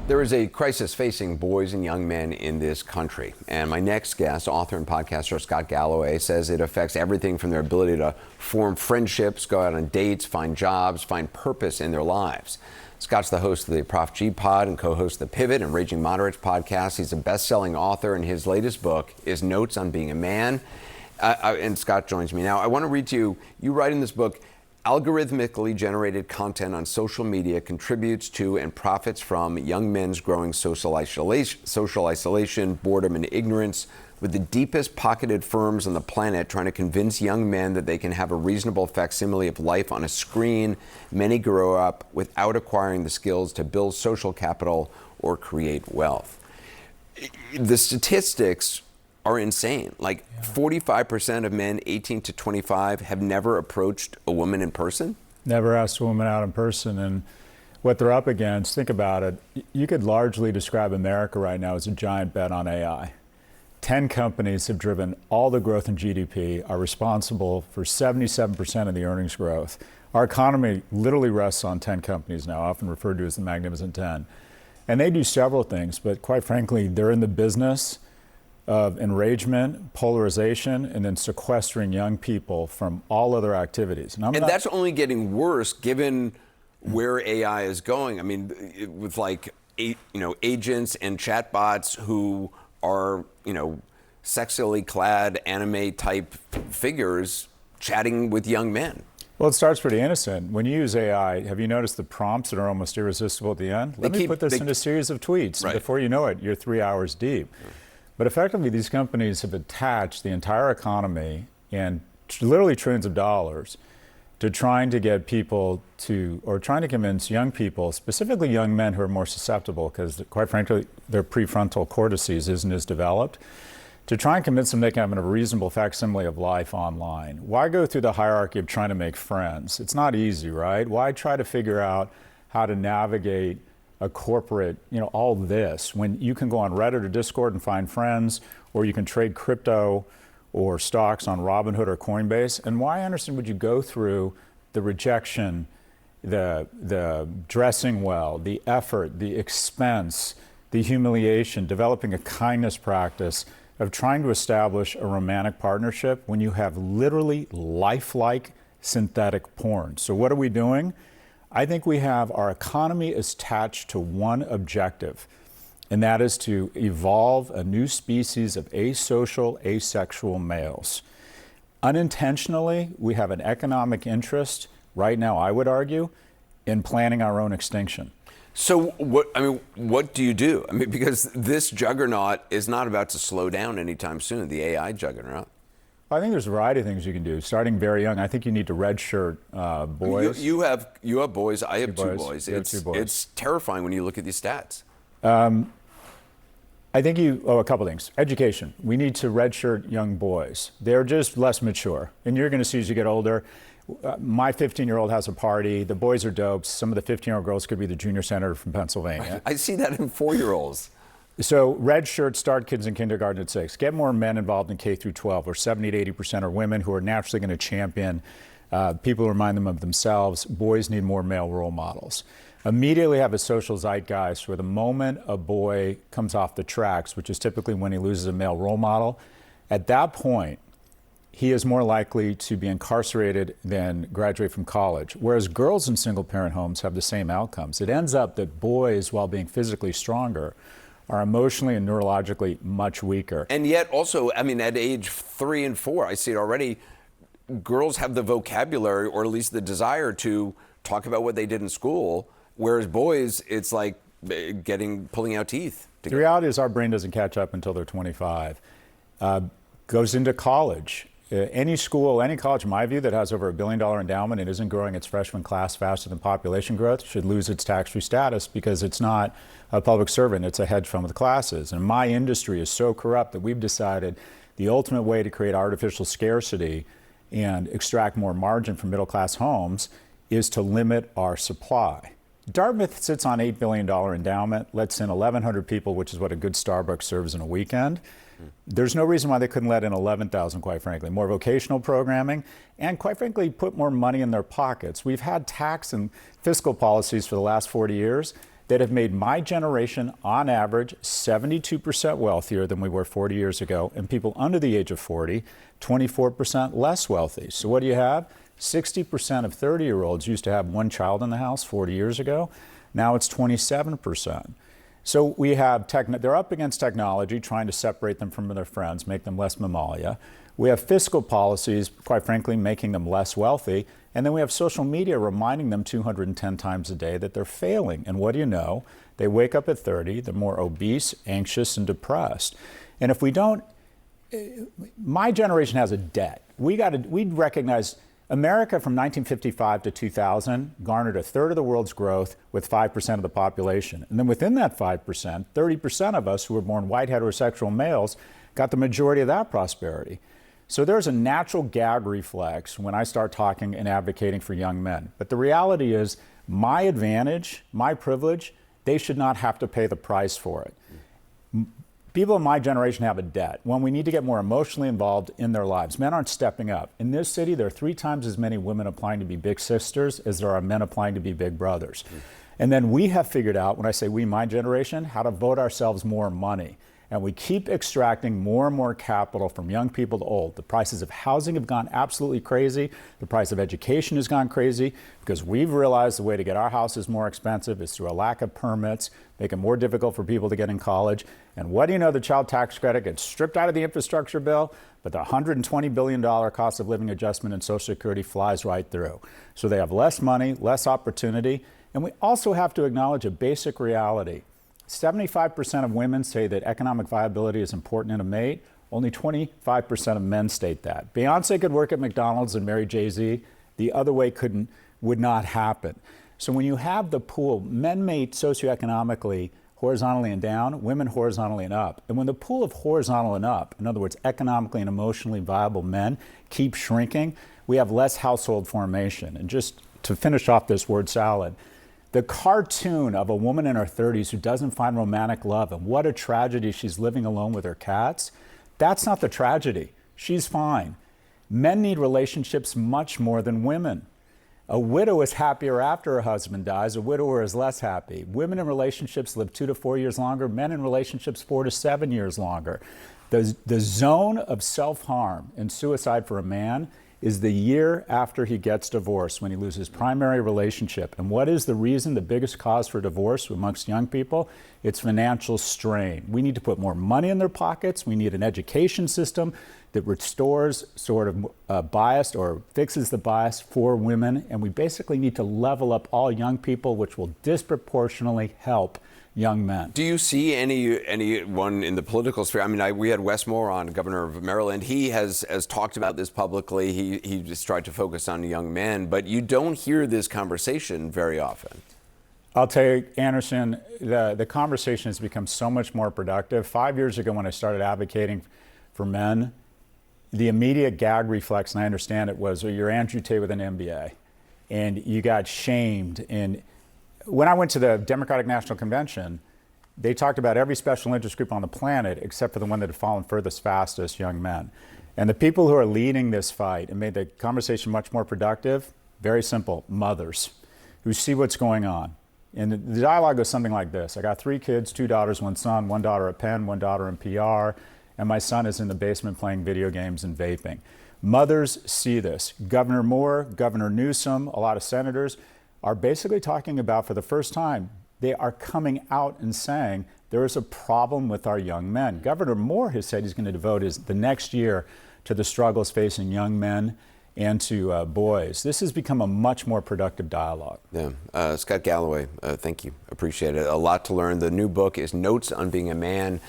There is a crisis facing boys and young men in this country. And my next guest, author and podcaster Scott Galloway, says it affects everything from their ability to form friendships, go out on dates, find jobs, find purpose in their lives. Scott's the host of the Prof G Pod and co-host the Pivot and Raging Moderates podcast. He's a best-selling author, and his latest book is Notes on Being a Man. And Scott joins me now. I want to read to you, you write in this book, algorithmically generated content on social media contributes to and profits from young men's growing social isolation, boredom, and ignorance, with the deepest pocketed firms on the planet trying to convince young men that they can have a reasonable facsimile of life on a screen. Many grow up without acquiring the skills to build social capital or create wealth. The statistics are insane. Like 45% of men 18 to 25 have never approached a woman in person. Never asked a woman out in person. And what they're up against, think about it, you could largely describe America right now as a giant bet on AI. 10 companies have driven all the growth in GDP, are responsible for 77% of the earnings growth. Our economy literally rests on 10 companies now, often referred to as the Magnificent 10. And they do several things, but quite frankly, they're in the business of enragement, polarization, and then sequestering young people from all other activities. And that's only getting worse given where AI is going. I mean, with like, agents and chatbots who are, sexually clad anime type figures chatting with young men. Well, it starts pretty innocent. When you use AI, have you noticed the prompts that are almost irresistible at the end? Let me put this in a series of tweets. Right. Before you know it, you're 3 hours deep. Yeah. But effectively, these companies have attached the entire economy and literally trillions of dollars to trying to get people to, or trying to convince young people, specifically young men who are more susceptible, because quite frankly, their prefrontal cortices isn't as developed, to try and convince them they can have a reasonable facsimile of life online. Why go through the hierarchy of trying to make friends? It's not easy, right? Why try to figure out how to navigate a corporate, all this, when you can go on Reddit or Discord and find friends, or you can trade crypto or stocks on Robinhood or Coinbase? And why, Anderson, would you go through the rejection, the dressing well, the effort, the expense, the humiliation, developing a kindness practice of trying to establish a romantic partnership when you have literally lifelike synthetic porn? So what are we doing? I think we have our economy is attached to one objective, and that is to evolve a new species of asocial, asexual males. Unintentionally, we have an economic interest right now, I would argue, in planning our own extinction. So what do you do? Because this juggernaut is not about to slow down anytime soon, the AI juggernaut. I think there's a variety of things you can do. Starting very young, I think you need to redshirt boys. You have boys. I have two boys. It's terrifying when you look at these stats. I think a couple things. Education. We need to redshirt young boys. They're just less mature. And you're going to see as you get older, my 15-year-old has a party. The boys are dopes. Some of the 15-year-old girls could be the junior senator from Pennsylvania. I see that in 4-year-olds. So red shirts, start kids in kindergarten at 6. Get more men involved in K through 12, where 70 to 80% are women who are naturally going to champion people who remind them of themselves. Boys need more male role models. Immediately have a social zeitgeist where the moment a boy comes off the tracks, which is typically when he loses a male role model, at that point, he is more likely to be incarcerated than graduate from college. Whereas girls in single-parent homes have the same outcomes. It ends up that boys, while being physically stronger, are emotionally and neurologically much weaker. And yet also, at age 3 and 4, I see it already, girls have the vocabulary, or at least the desire, to talk about what they did in school, whereas boys, it's like pulling out teeth. The reality is our brain doesn't catch up until they're 25. Goes into college. Any school, any college, in my view, that has over $1 billion endowment and isn't growing its freshman class faster than population growth should lose its tax-free status, because it's not a public servant, it's a hedge fund with classes. And my industry is so corrupt that we've decided the ultimate way to create artificial scarcity and extract more margin from middle-class homes is to limit our supply. Dartmouth sits on $8 billion endowment, lets in 1,100 people, which is what a good Starbucks serves in a weekend. There's no reason why they couldn't let in 11,000, quite frankly. More vocational programming, and quite frankly, put more money in their pockets. We've had tax and fiscal policies for the last 40 years that have made my generation, on average, 72% wealthier than we were 40 years ago, and people under the age of 40, 24% less wealthy. So what do you have? 60% of 30-year-olds used to have one child in the house 40 years ago. Now it's 27%. So we have they're up against technology, trying to separate them from their friends, make them less mammalia. We have fiscal policies, quite frankly, making them less wealthy. And then we have social media reminding them 210 times a day that they're failing. And what do you know? They wake up at 30, they're more obese, anxious, and depressed. And if we don't, my generation has a debt. We'd recognize America from 1955 to 2000 garnered a third of the world's growth with 5% of the population. And then within that 5%, 30% of us who were born white heterosexual males got the majority of that prosperity. So there's a natural gag reflex when I start talking and advocating for young men. But the reality is, my advantage, my privilege, they should not have to pay the price for it. People in my generation have a debt. One, we need to get more emotionally involved in their lives. Men aren't stepping up. In this city, there are 3 times as many women applying to be big sisters as there are men applying to be big brothers. And then we have figured out, when I say we, my generation, how to vote ourselves more money. And we keep extracting more and more capital from young people to old. The prices of housing have gone absolutely crazy. The price of education has gone crazy because we've realized the way to get our houses more expensive is through a lack of permits, make it more difficult for people to get in college. And what do you know? The child tax credit gets stripped out of the infrastructure bill, but the $120 billion cost of living adjustment in Social Security flies right through. So they have less money, less opportunity. And we also have to acknowledge a basic reality. 75% of women say that economic viability is important in a mate. Only 25% of men state that. Beyonce could work at McDonald's and marry Jay-Z. The other way would not happen. So when you have the pool, men mate socioeconomically horizontally and down, women horizontally and up. And when the pool of horizontal and up, in other words, economically and emotionally viable men, keep shrinking, we have less household formation. And just to finish off this word salad, the cartoon of a woman in her 30s who doesn't find romantic love and what a tragedy she's living alone with her cats, that's not the tragedy. She's fine. Men need relationships much more than women. A widow is happier after her husband dies. A widower is less happy. Women in relationships live 2 to 4 years longer. Men in relationships 4 to 7 years longer. The zone of self-harm and suicide for a man is the year after he gets divorced, when he loses his primary relationship. And what is the reason, the biggest cause for divorce amongst young people? It's financial strain. We need to put more money in their pockets. We need an education system that restores sort of bias or fixes the bias for women. And we basically need to level up all young people, which will disproportionately help young men. Do you see anyone in the political sphere? I mean, we had Wes Moore on, governor of Maryland. He has talked about this publicly. He just tried to focus on young men, but you don't hear this conversation very often. I'll tell you, Anderson, the conversation has become so much more productive. 5 years ago, when I started advocating for men, the immediate gag reflex, and I understand it, was, you're Andrew Tate with an MBA, and you got shamed. And when I went to the Democratic National Convention, they talked about every special interest group on the planet except for the one that had fallen furthest fastest, young men. And the people who are leading this fight and made the conversation much more productive, very simple, mothers who see what's going on. And the dialogue goes something like this. I got 3 kids, 2 daughters, 1 son, 1 daughter at Penn, 1 daughter in PR, and my son is in the basement playing video games and vaping. Mothers see this. Governor Moore, Governor Newsom, a lot of senators are basically talking about, for the first time, they are coming out and saying there is a problem with our young men. Governor Moore has said he's going to devote the next year to the struggles facing young men and to boys. This has become a much more productive dialogue. Yeah. Scott Galloway, thank you. Appreciate it. A lot to learn. The new book is Notes on Being a Man